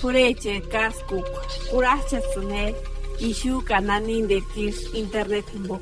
Pureche kaskuk kurachatsune ishu kananin de kirs internet bo.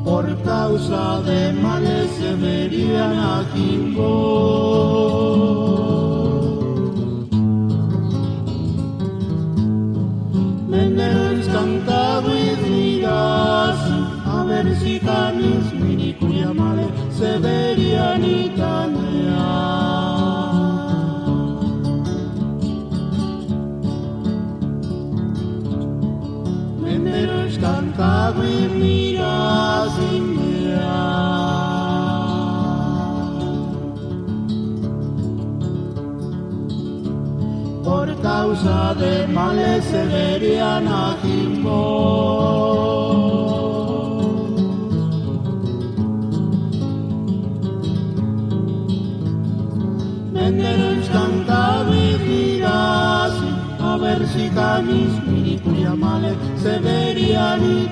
Por causa de males se verían a Menderes cantado y dirás, a ver si canis mini cuya male se verían y Menderes cantado y miras y por causa de males se verían a Menderes cantado y dirás, a ver si canis mini cuya male se verían y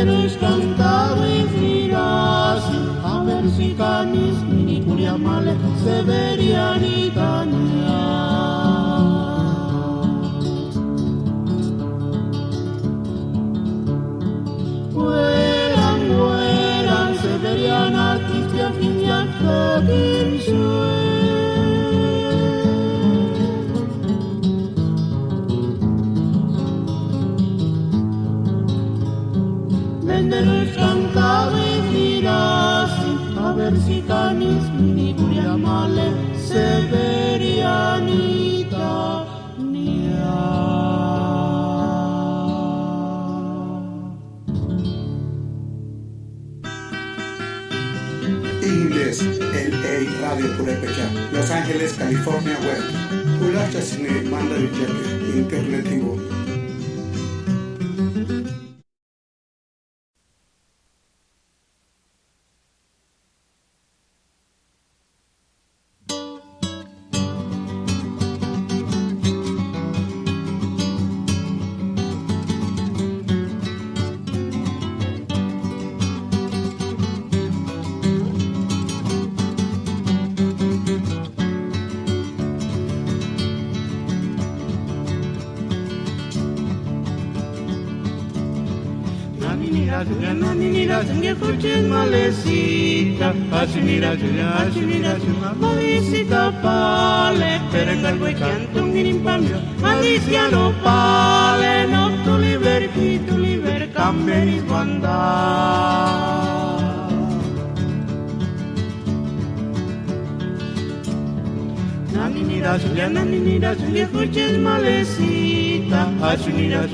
Menderes cantaba y mirasi, a ver si camis mini curiamale se verían Italia. Vuelan, se verían artistas y Menderes cantaba y mirasi, a ver si canis mini curiamale se verían Italia. Inglés, LA Radio Purepecha, Los Ángeles, California Web. Ulacha Sine Manda Vijake, Internetivo. Julia, coches malecita, Julia, malicita pale, per calvo e canto un impambio, maliciano pale, no tu liber camberis guanda. Naninira, Julia, coches malecita, Julia,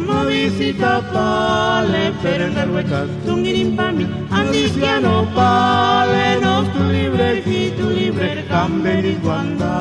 malicita pale, per calvo e canto un impambio, maliciano pale, no tu liber camberis guanda.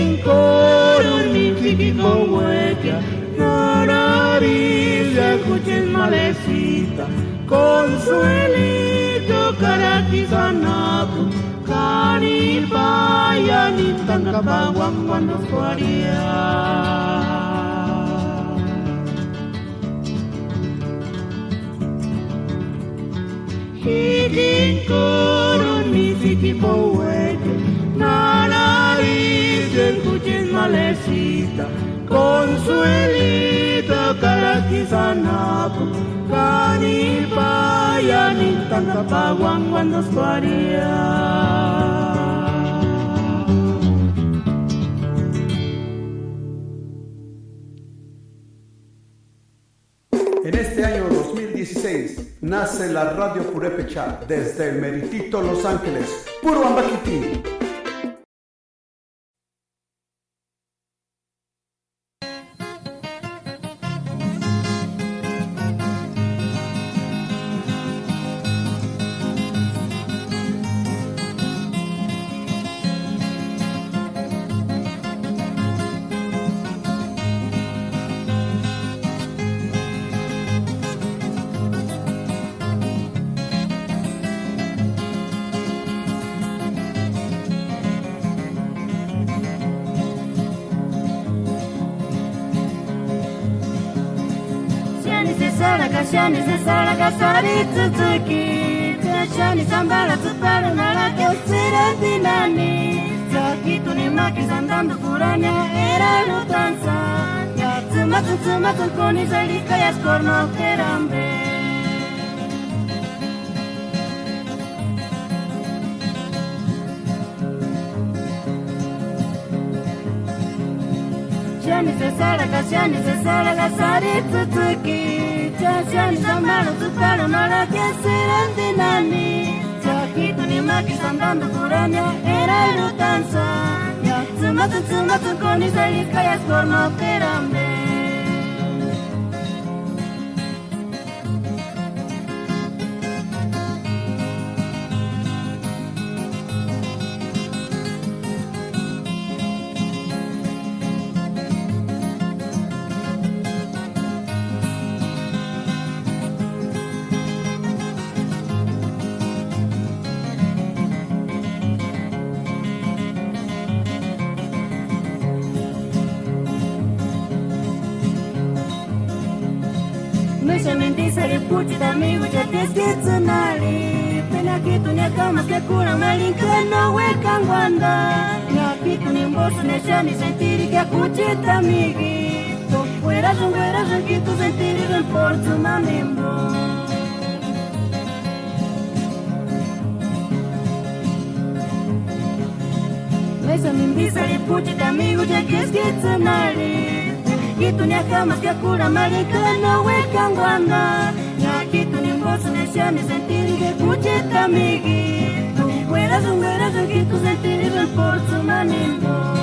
Hikinkorun mikiko hueca, nararilla escuches malecita, consuelito caratizanapu, canipaya ni tancapaguan cuando fuaría. Hikinkorun mikiko hueca, nariz escuches malecita, consuelito caratizanapu, canipaya ni tancapaguan cuando fuaría. En este año 2016 nace la Radio Purepecha desde el meritito Los Ángeles, puro Ambaquiti. Shani se sara kasari tsuki, shani sambara tsuparu nara kyotsira dinani. Sakitu ni makis andando purania era lutanza. Tsumatu koni salika ya skorno kerambe. Shani se sara kasari tsuki. Shani sambara tsuparu nara kyotsira dinani. Sakitu ni makis andando purania era lutanza. Tsumatu koni salika ya skorno kerambe. kuchita migu cha teskitsunali pena kitu nya kama kekura malinka no weka ngwanda nya kitu ni mbosu neshani sentiri kia kuchita migi to fuera kitu sentiri ven portu mamimbo Mesa mimbisa lipuchita migu cha teskitsunali kitu nya kama kekura malinka no weka ngwanda nya kitu ni mbosu neshani sentiri kia kuchita migi to fuera kitu sentiri ven portu mamimbo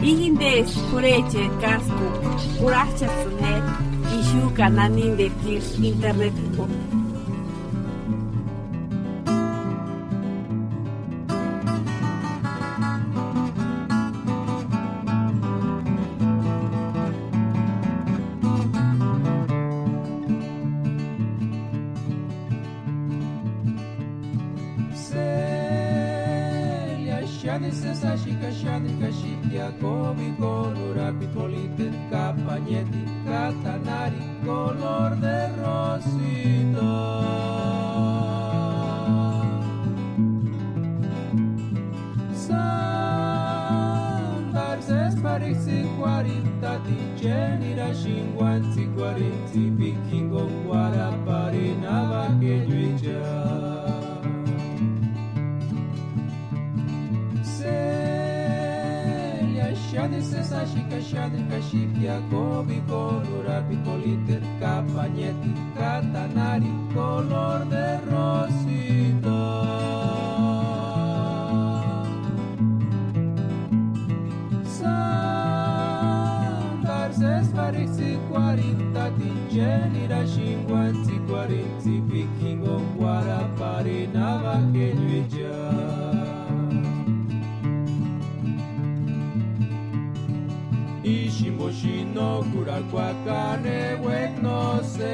Vihindes pureche kaskuk kurachasune ishu kananin de kirs internet bo. Jacobi colora picolite, campagneti, catanari, color de rosito. Sandars esparixi 40 di genera 50 40 vikingo guarapari navaquejuicha. Sesa chica shadi kashik Jacobi colora picoliter campagneti catanari color de rosito. Sandars esparixi 40 di genera 50 40 vikingo guarapari navaquejuicha. Ishimoshino kurakwa kane wek no se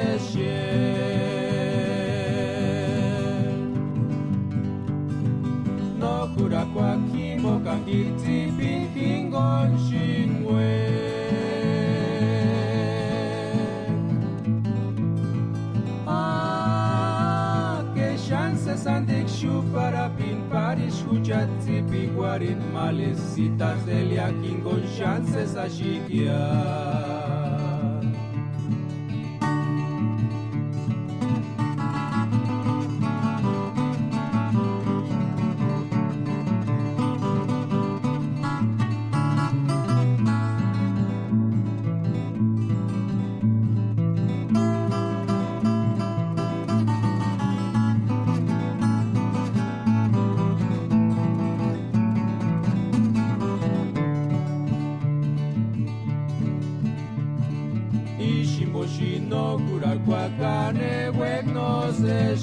no kurakwa kimo kangiti pinkingon shinwe. Que chances andik shu para pin paris hujati piguarin malecitas delia kingon chances ashikia. Ishimoshino kurakwa kane wek no se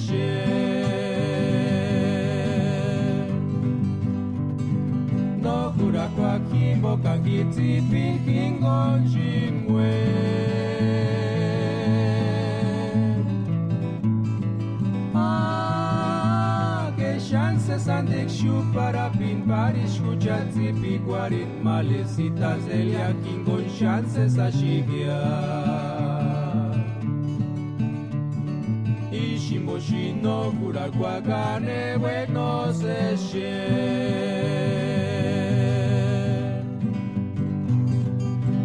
no kurakwa kimbo kangiti pinkingon shinwe. Que chances andik shu para pin paris hujati piguarin malecitas delia kingon chances ashikia. Ishimoshino kurakwa kane wek no se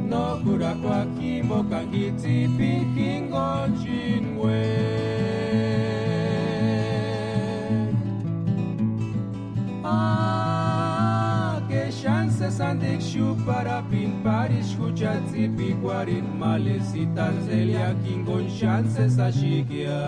no kurakwa kimbo kangiti pinkingon shinwe. Que chances andik shu para pin paris hujati piguarin malecitas delia kingon chances ashikia.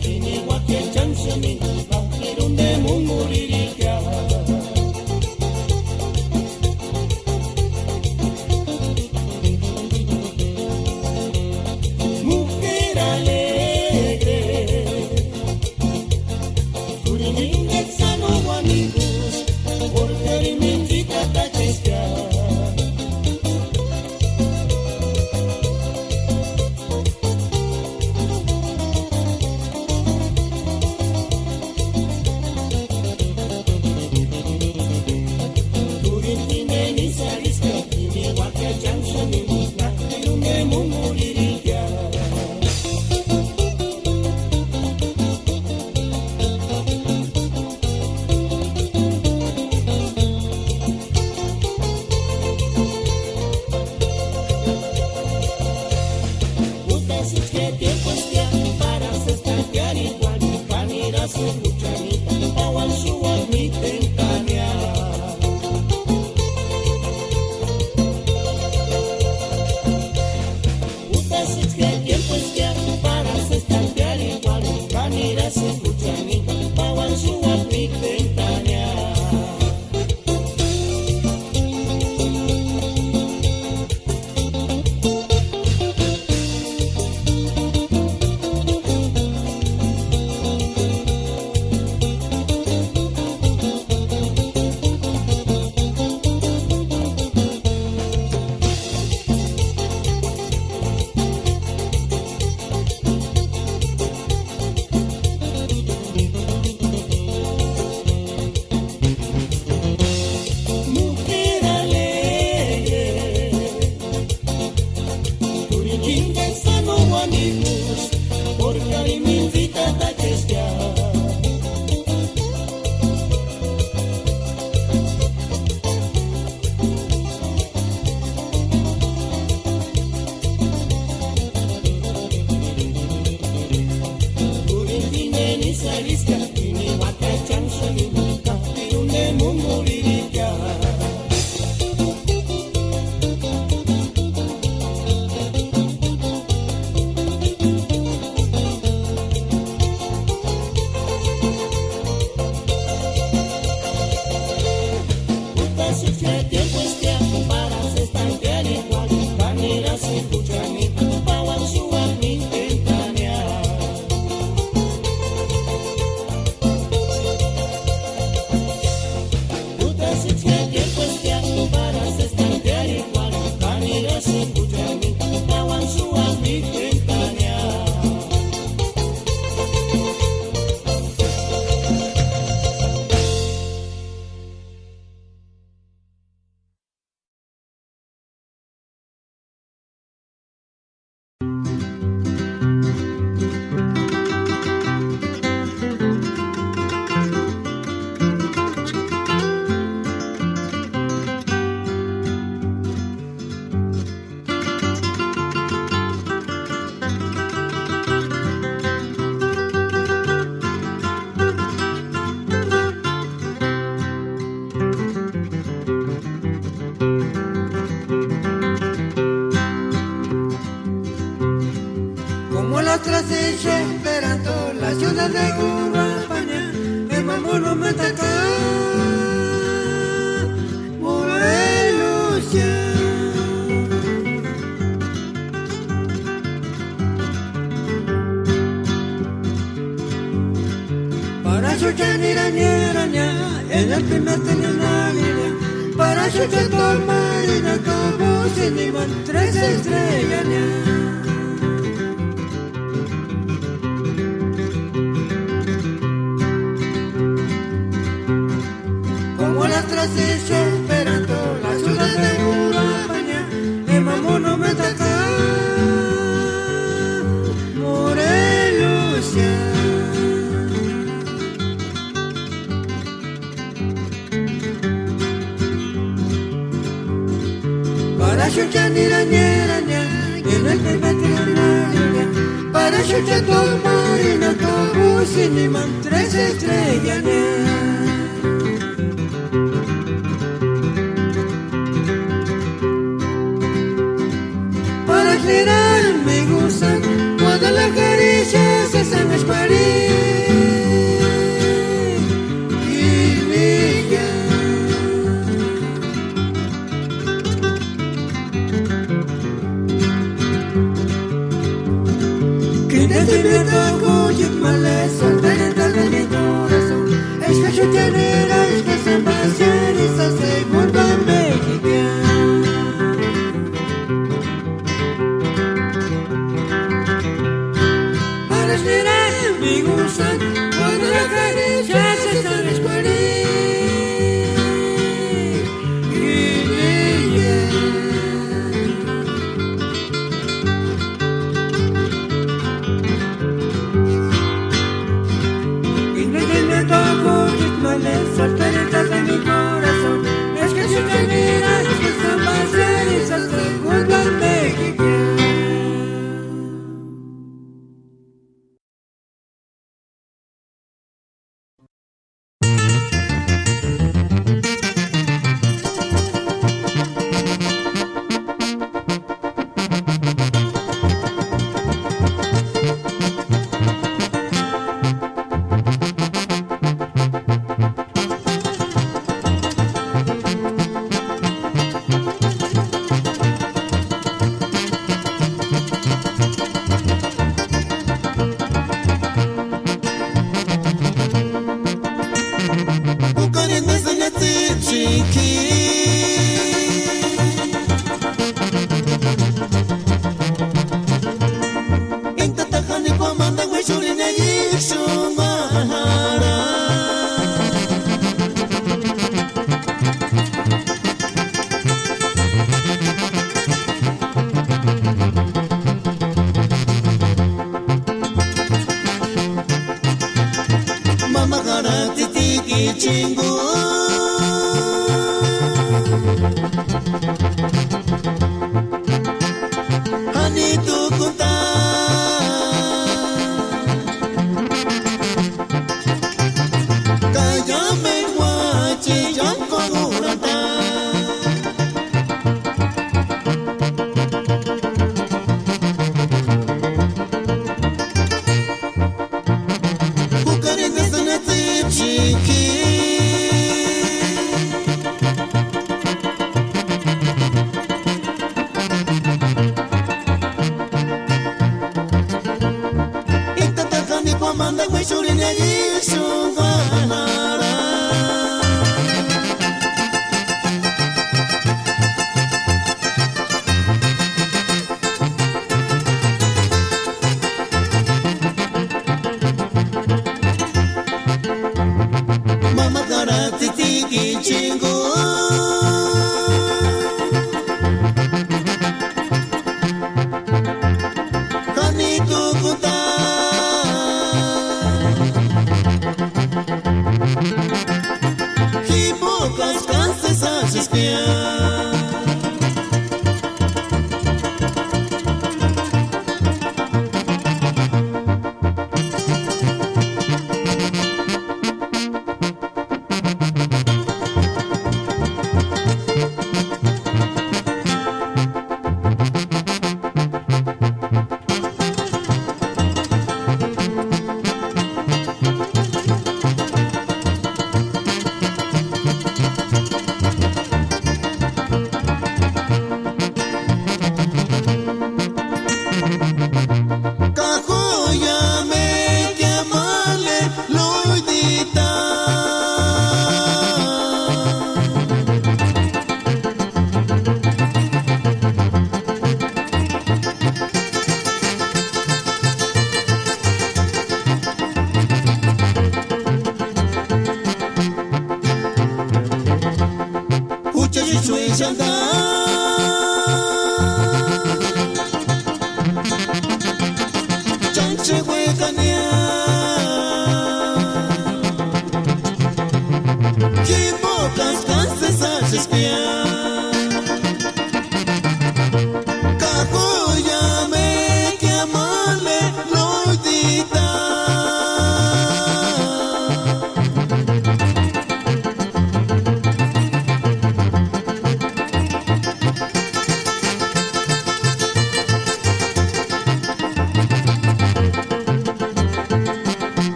Kini wake chansi mingi, bakirunde munguririka. Turinindexano amigos, porque dimentică acestea. Esperando la ciudad de Cuba, España, el más monumental acá, Morelos ya. Para escuchar iraña, en el primer tenía una línea, para escuchar todo marina, como sin iban 3 estrellas ya. Esperando la ciudad de Cuba, España, el más monumental acá, Morelos ya. Para escuchar iraña, en el primer triángulo, para escuchar todo marina, todo sin imán, 3 estrellas ya. Me gustan cuando las caricias se hacen París y Villa. Que desde mi ataco y maleza, tan entrada en mi corazón. chingu Hani tukuta Kaya menwachi yanko urata Manda kwa shule ya Yesu Bwana Mama karati tiki chingu Kani tukuta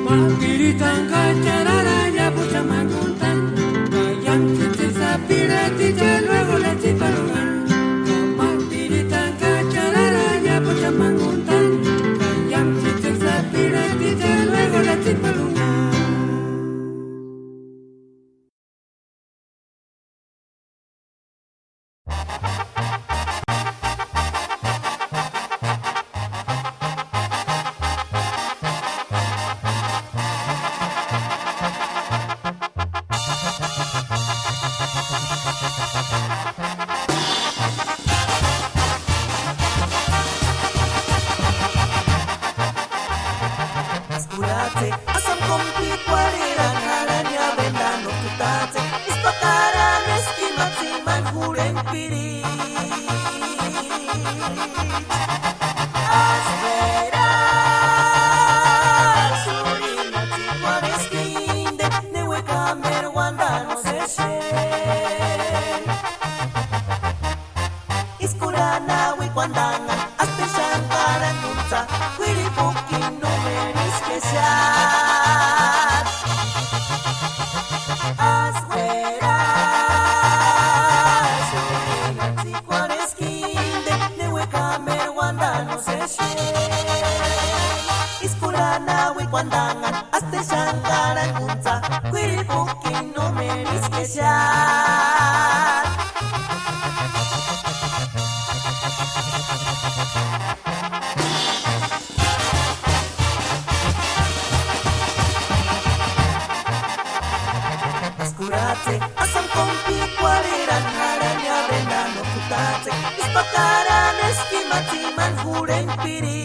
Mapiritan cacharara pucha maguntan, yang titi sapira titi luego le tipaluan. Mapiritan cacharara pucha maguntan, yang titi sapira titi luego le tipaluan. Scusate, asam kompi kwariran haranya vendano kutate ispakara neskimati manhuren piri Aspera surimati kwareskinde newe kamer wanda no seshe Iskurana we kwandanga aste shankara nutsa kwiri puki no meris keshat Aswera surimati kwareskinde newe kamer wanda no seshe Iskurana we kwandanga aste shankara nutsa kwiri puki no meris keshat Scusate, asam kompi kwariran haranya vendano kutate ispakara neskimati manhuren piri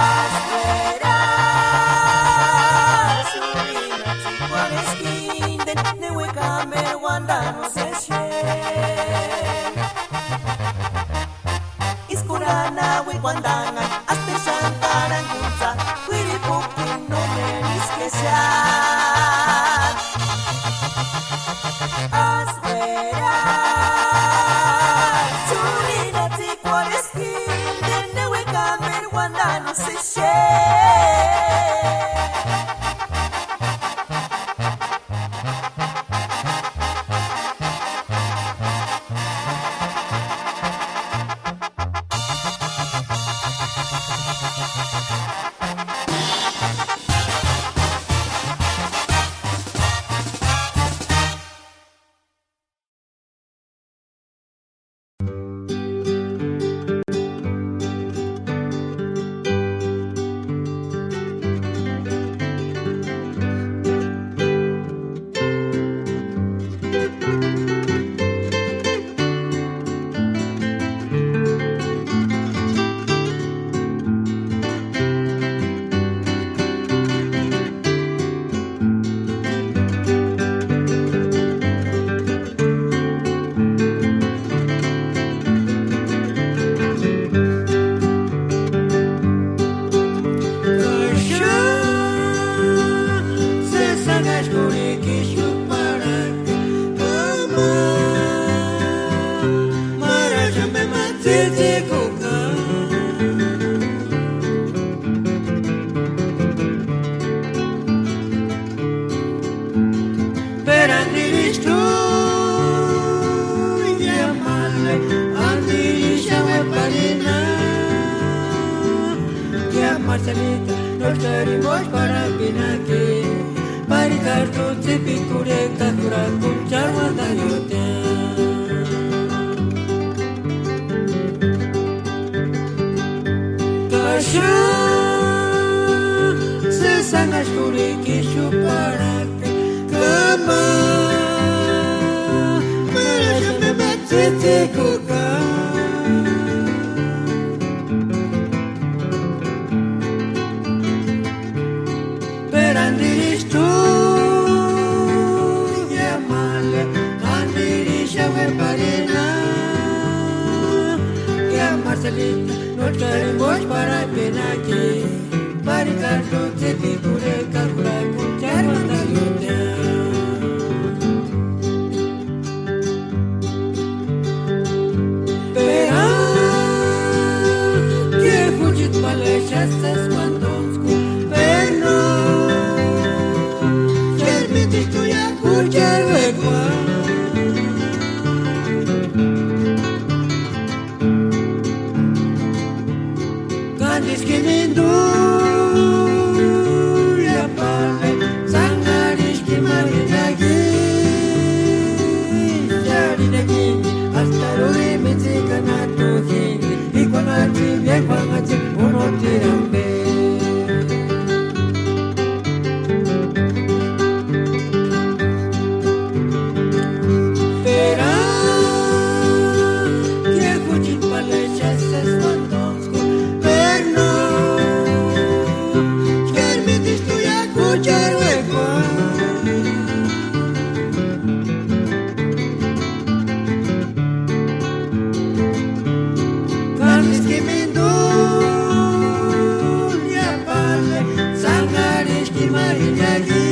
Aspera surimati kwareskinde newe kamer wanda no seshe Iskurana we kwandanga aste shankara ngutsa kwiri puki no meris keshat Aswera surimati kwareskinde newe kamer wanda no seshe Marcelita, nos queremos para pinake, para carto te picure kakura kunchar wadayote. Kasha, se sangas kuri kishu parake, kama, maraja me batete kuka. Andiris tu ya male andiris ya parina ya Marcelita no queremos para penaki para carto te picure calcula kunchar wadayote haces cuando per noi permiti tu ya cucciare qua Gandis che mindu ya palle sangaris che marinagi jadi nagi hasta roi mezika nato hingi ikonati yekwangati unotirambe Pera che cuci palle chases mandonsco per noi permiti tu ya cucciare qua Carnes que mendulia palle sangaris que marinagi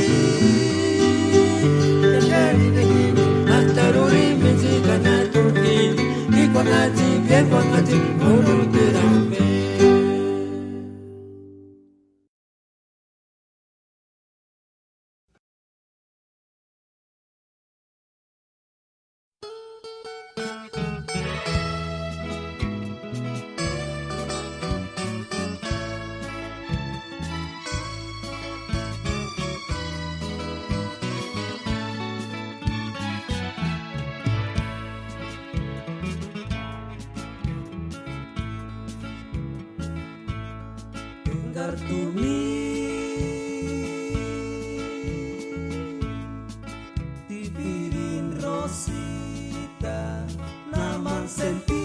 Jadi degi hasta rori mezika nato hingi ikonati yekwangati unotirambe Kartumi dipirin Rosita naman senti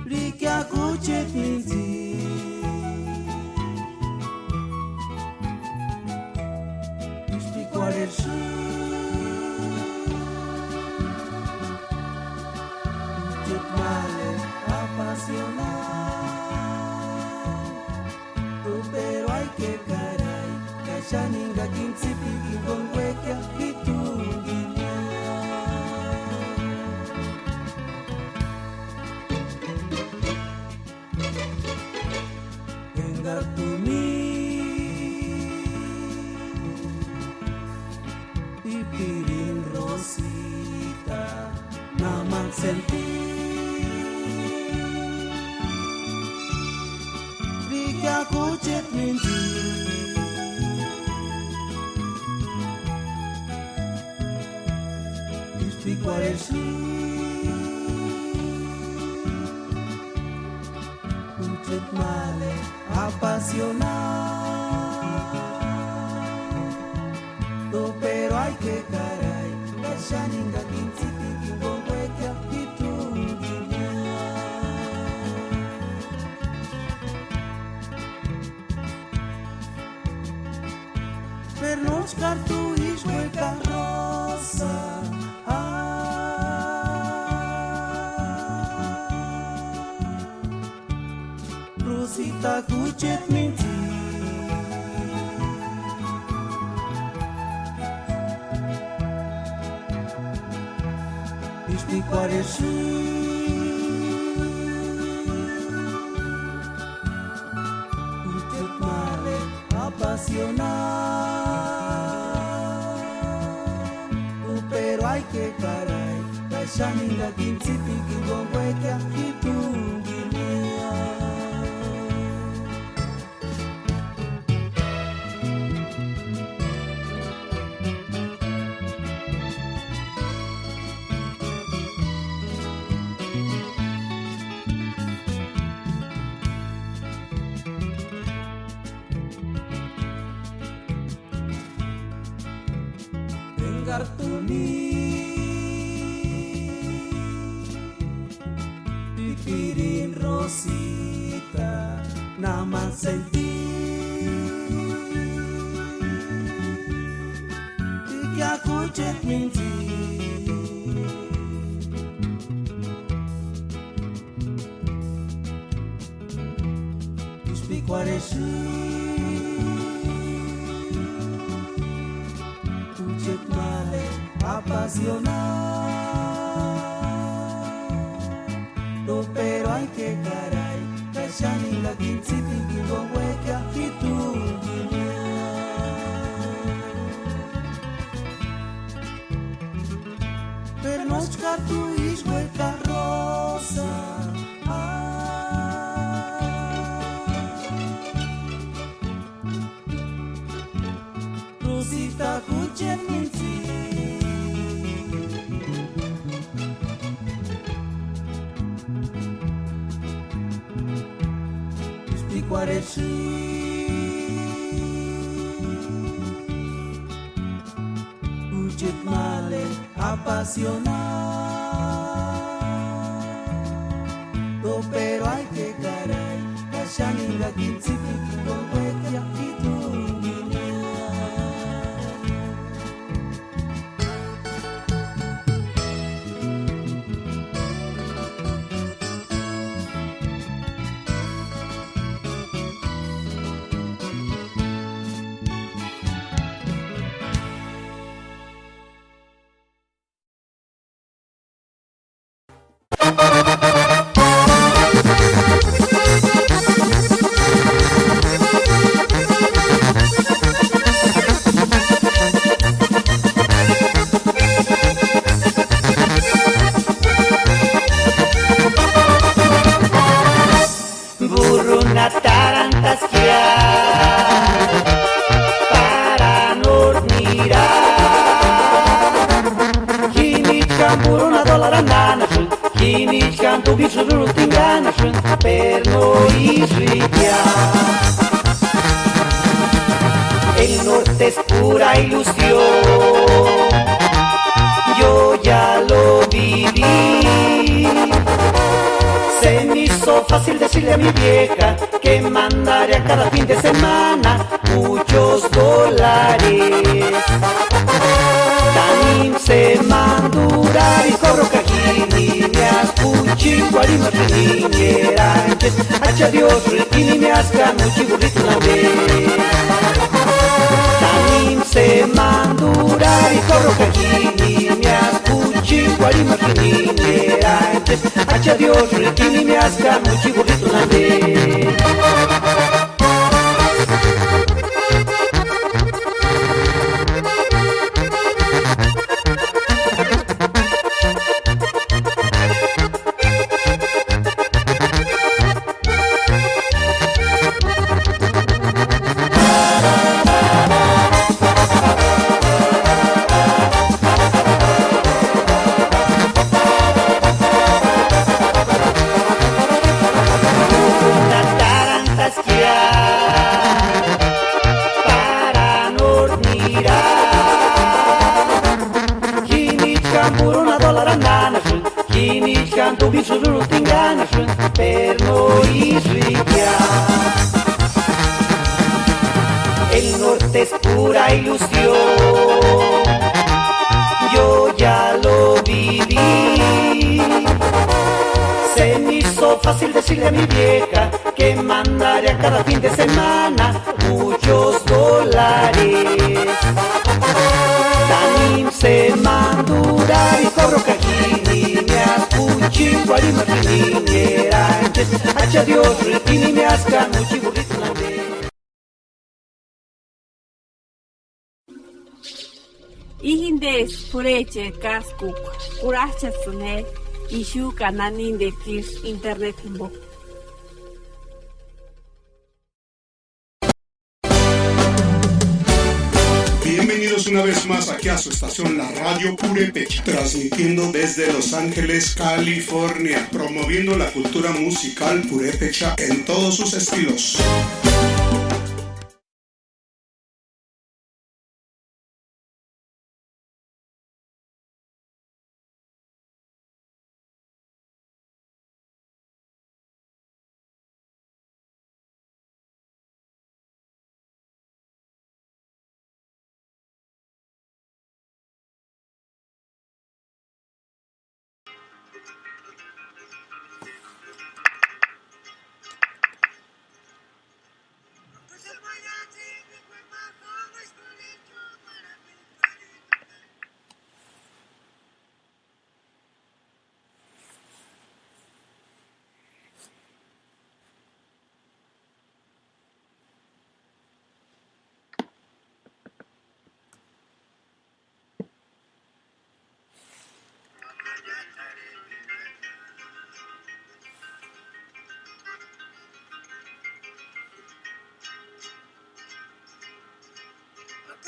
Riki aku cek minti Isti quaresci male apasionado pero hay que caray kashaninga kintsipiki konwekya kitunginya engartumi pipirin Rosita naman senti aku cek minti Isti quaresci Ucet male apasionado pero hay que caray kashaninga kintsipiki konwekya kitunginya Per non scartuis quel carroza Rosita cucet minti Isti quaresci Ucet male apasionado pero hay que caray kashaninga kintsipiki konwekya kitunginya Kartuni pipirin Rosita naman senti Riki aku cek minti Isti quaresci Ucet male apasionado kinsipi kingongweka kitungimia per nós cartuís gueca rosa Rosita kuchen minti Spiquareshi Ujet male apasionado pero hay que caray Kashaninga kinsipi kingongweka kitungimia Buruna tarantasquear para nos mirar. Kinichkan buruna dolarananashun, kinichkan tu bisurutinganashun, per no isriquear. El norte es pura ilusión, yo ya lo viví. Se me hizo fácil decirle a mi vieja que mandaré a cada fin de semana muchos dólares. Tanim se mandura y corro cajini, me ascuchi, guarima niñera, hacha Dios, ritini, me ascano, chiburrito la vez. Tanim se mandura y corro cajini, me ascuchi, guarima niñera, hacha Dios, ritini, me ascano, chiburrito la vez. Tu bisurutinganashun, per no isriquear. El norte es pura ilusión, yo ya lo viví. Se me hizo fácil decirle a mi vieja que mandaré a cada fin de semana muchos dólares. Tanim se mandura y corro cajini, me ascuchi, guarima niñera, hacha Dios, ritini, me ascano, chiburrito la vez. Ihindes pureche kaskuk kurachasune ishu kananin de kis internet mbo. Bienvenidos una vez más aquí a su estación La Radio Purépecha, transmitiendo desde Los Ángeles, California, promoviendo la cultura musical purépecha en todos sus estilos.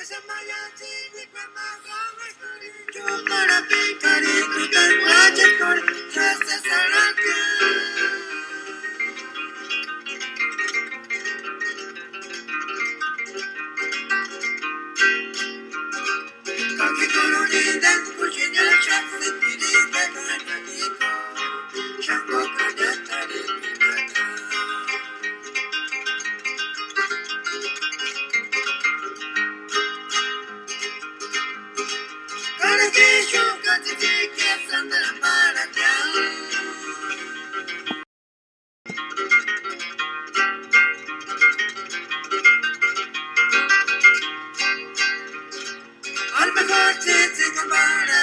Gonna get you, got to take it from the mind.